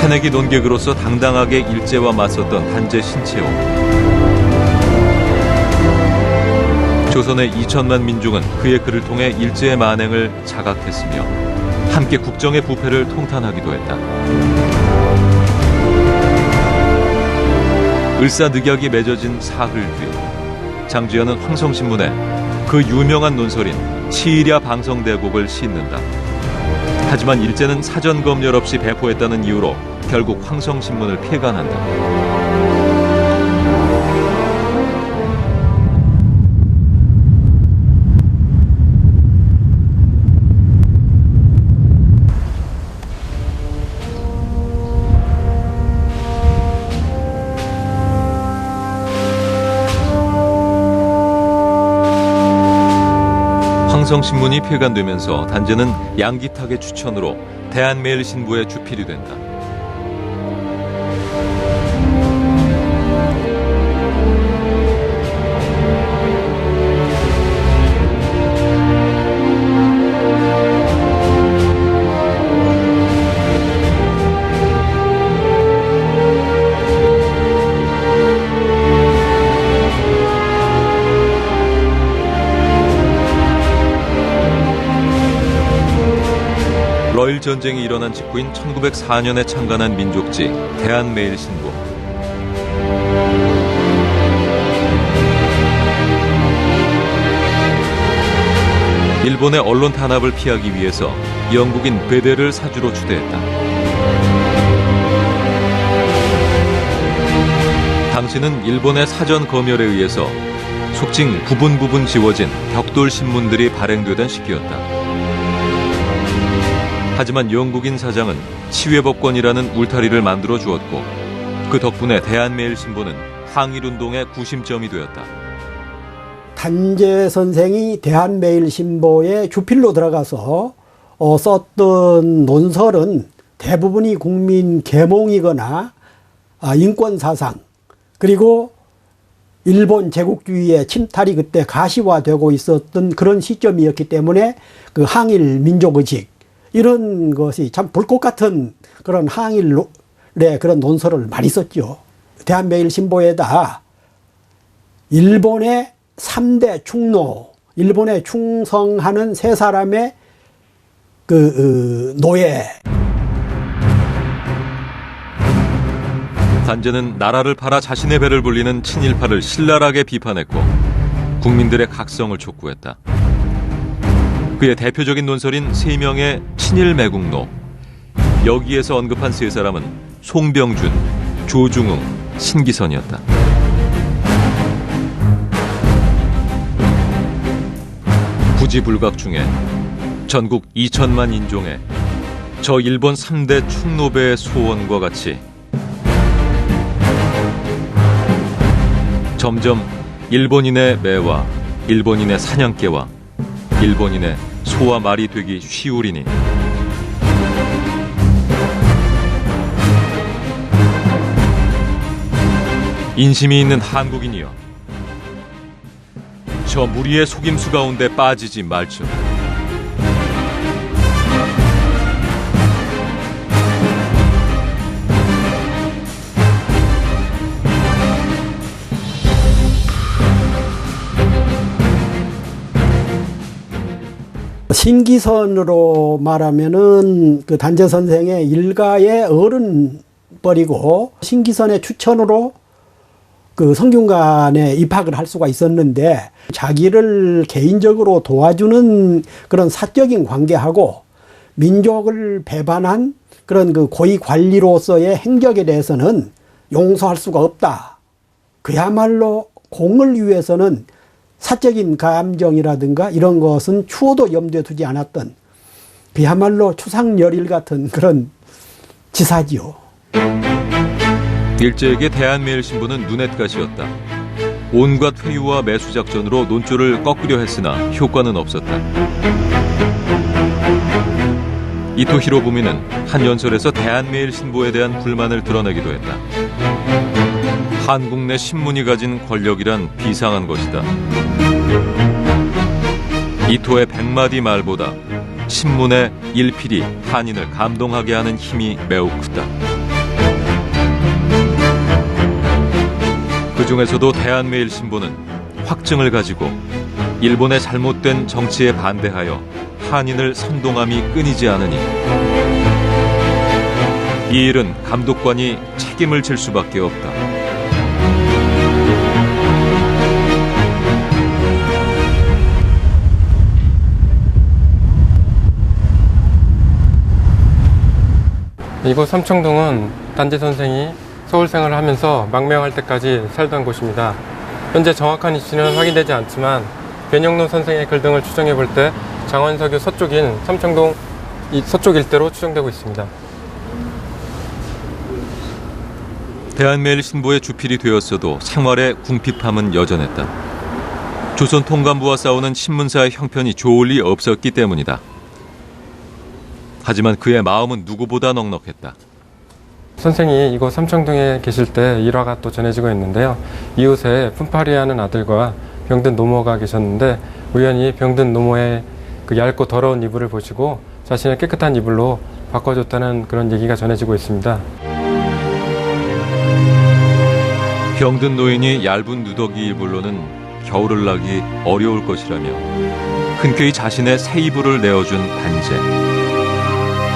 새내기 논객으로서 당당하게 일제와 맞섰던 단재 신채호. 조선의 2천만 민중은 그의 글을 통해 일제의 만행을 자각했으며 함께 국정의 부패를 통탄하기도 했다. 을사늑약이 맺어진 사흘 뒤 장지현은 황성신문에 그 유명한 논설인 치일야 방성대곡을 싣는다. 하지만 일제는 사전 검열 없이 배포했다는 이유로 결국 황성신문을 폐간한다. 황성신문이 폐간되면서 단재는 양기탁의 추천으로 대한매일신보의 주필이 된다. 러일 전쟁이 일어난 직후인 1904년에 창간한 민족지 대한매일신보. 일본의 언론 탄압을 피하기 위해서 영국인 베데를 사주로 추대했다. 당시는 일본의 사전 검열에 의해서 속칭 부분 지워진 벽돌 신문들이 발행되던 시기였다. 하지만 영국인 사장은 치외법권이라는 울타리를 만들어 주었고 그 덕분에 대한매일신보는 항일운동의 구심점이 되었다. 단재 선생이 대한매일신보의 주필로 들어가서 썼던 논설은 대부분이 국민 계몽이거나 인권사상, 그리고 일본 제국주의의 침탈이 그때 가시화되고 있었던 그런 시점이었기 때문에 그 항일 민족의식, 이런 것이 참 불꽃 같은 그런 항일의 그런 논설을 많이 썼죠. 대한매일신보에다 일본의 3대 충노, 일본에 충성하는 세 사람의 노예. 단재는 나라를 팔아 자신의 배를 불리는 친일파를 신랄하게 비판했고 국민들의 각성을 촉구했다. 그의 대표적인 논설인 3명의 친일매국노. 여기에서 언급한 3사람은 송병준, 조중웅, 신기선이었다. 부지불각 중에 전국 2천만 인종의 저 일본 3대 충노배의 소원과 같이 점점 일본인의 매와 일본인의 사냥개와 일본인의 소와 말이 되기 쉬우리니 인심이 있는 한국인이여, 저 무리의 속임수 가운데 빠지지 말지어다. 신기선으로 말하면은 그 단재 선생의 일가의 어른뻘이고, 신기선의 추천으로 그 성균관에 입학을 할 수가 있었는데, 자기를 개인적으로 도와주는 그런 사적인 관계하고 민족을 배반한 그런 그 고위 관리로서의 행적에 대해서는 용서할 수가 없다. 그야말로 공을 위해서는 사적인 감정이라든가 이런 것은 추호도 염두에 두지 않았던 그야말로 추상열일 같은 그런 지사지요. 일제에게 대한매일신보는 눈엣가시였다. 온갖 회유와 매수작전으로 논조를 꺾으려 했으나 효과는 없었다. 이토 히로부미는 한 연설에서 대한매일신보에 대한 불만을 드러내기도 했다. 한국 내 신문이 가진 권력이란 비상한 것이다. 이토의 100마디 말보다 신문의 일필이 한인을 감동하게 하는 힘이 매우 크다. 중에서도 대한매일신보는 확증을 가지고 일본의 잘못된 정치에 반대하여 한인을 선동함이 끊이지 않으니 이 일은 감독관이 책임을 질 수밖에 없다. 이곳 삼청동은 단재 선생이 서울 생활을 하면서 망명할 때까지 살던 곳입니다. 현재 정확한 위치는 확인되지 않지만 변영로 선생의 글 등을 추정해 볼 때 장원석유 서쪽인 삼청동 서쪽 일대로 추정되고 있습니다. 대한매일신보의 주필이 되었어도 생활의 궁핍함은 여전했다. 조선 통감부와 싸우는 신문사의 형편이 좋을 리 없었기 때문이다. 하지만 그의 마음은 누구보다 넉넉했다. 선생이 이곳 삼청동에 계실 때 일화가 또 전해지고 있는데요. 이웃에 품팔이하는 아들과 병든 노모가 계셨는데 우연히 병든 노모의 그 얇고 더러운 이불을 보시고 자신의 깨끗한 이불로 바꿔줬다는 그런 얘기가 전해지고 있습니다. 병든 노인이 얇은 누더기 이불로는 겨울을 나기 어려울 것이라며 흔쾌히 자신의 새 이불을 내어준 단재.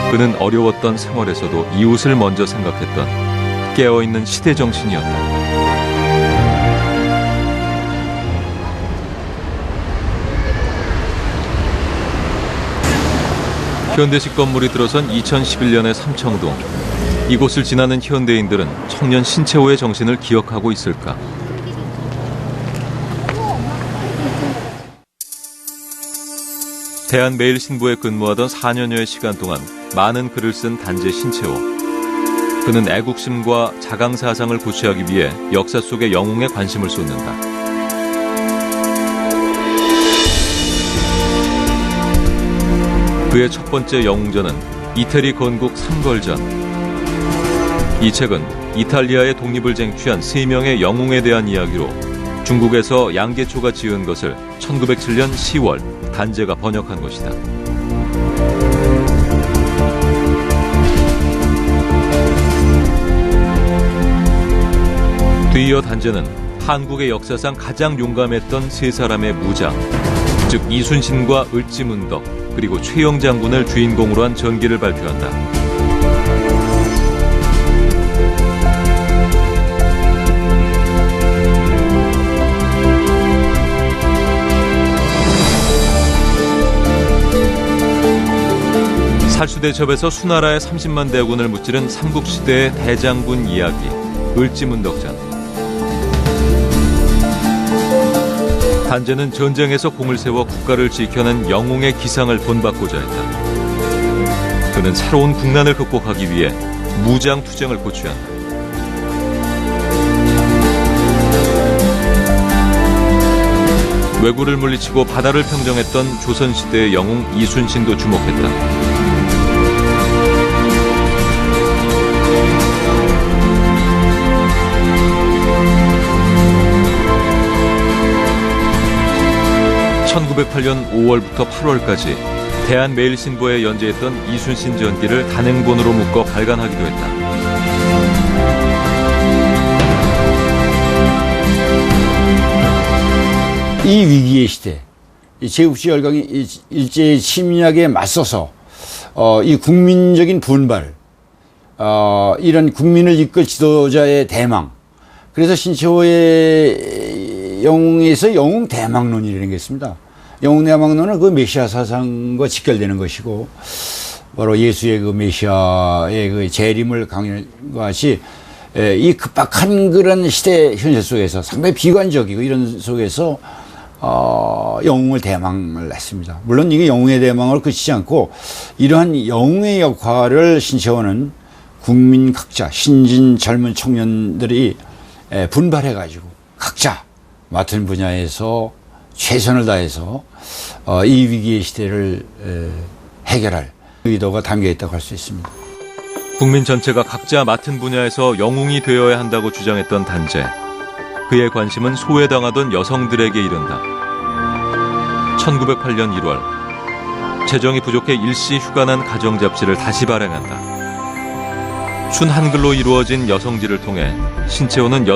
그는 어려웠던 생활에서도 이웃을 먼저 생각했던 깨어있는 시대정신이었다. 현대식 건물이 들어선 2011년의 삼청동. 이곳을 지나는 현대인들은 청년 신채호의 정신을 기억하고 있을까? 대한매일신보에 근무하던 4년여의 시간 동안 많은 글을 쓴 단재 신채호. 그는 애국심과 자강사상을 고취하기 위해 역사 속의 영웅에 관심을 쏟는다. 그의 첫 번째 영웅전은 이태리 건국 삼걸전. 이 책은 이탈리아의 독립을 쟁취한 3명의 영웅에 대한 이야기로 중국에서 양계초가 지은 것을 1907년 10월 단재가 번역한 것이다. 뒤이어 단재는 한국의 역사상 가장 용감했던 3사람의 무장, 즉 이순신과 을지문덕 그리고 최영 장군을 주인공으로 한 전기를 발표한다. 살수대첩에서 수나라의 30만 대군을 무찌른 삼국시대의 대장군 이야기, 을지문덕전. 단재는 전쟁에서 공을 세워 국가를 지켜낸 영웅의 기상을 본받고자 했다. 그는 새로운 국난을 극복하기 위해 무장투쟁을 고취한다. 왜구를 물리치고 바다를 평정했던 조선시대의 영웅 이순신도 주목했다. (1908년 5월부터 8월까지) 대한매일신보에 연재했던 이순신 전기를 단행본으로 묶어 발간하기도 했다. 이 위기의 시대, 이 제국주의 열강이 일제의 침략에 맞서서 이 국민적인 분발, 이런 국민을 이끌 지도자의 대망, 그래서 신채호의 영웅에서 영웅 대망론이라는 게 있습니다. 영웅 대망론은 그 메시아 사상과 직결되는 것이고, 바로 예수의 그 메시아의 그 재림을 강요한 것이 이 급박한 그런 시대 현실 속에서 상당히 비관적이고 이런 속에서 영웅을 대망을 했습니다. 물론 이게 영웅의 대망을 그치지 않고 이러한 영웅의 역할을 신채호는 국민 각자, 신진 젊은 청년들이 분발해가지고 각자 맡은 분야에서 최선을 다해서 이 위기의 시대를 해결할 의도가 담겨 있다고 할 수 있습니다. 국민 전체가 각자 맡은 분야에서 영웅이 되어야 한다고 주장했던 단재. 그의 관심은 소외당하던 여성들에게 이른다. 1908년 1월 재정이 부족해 일시 휴관한 가정잡지를 다시 발행한다. 순한글로 이루어진 여성지를 통해 신채호는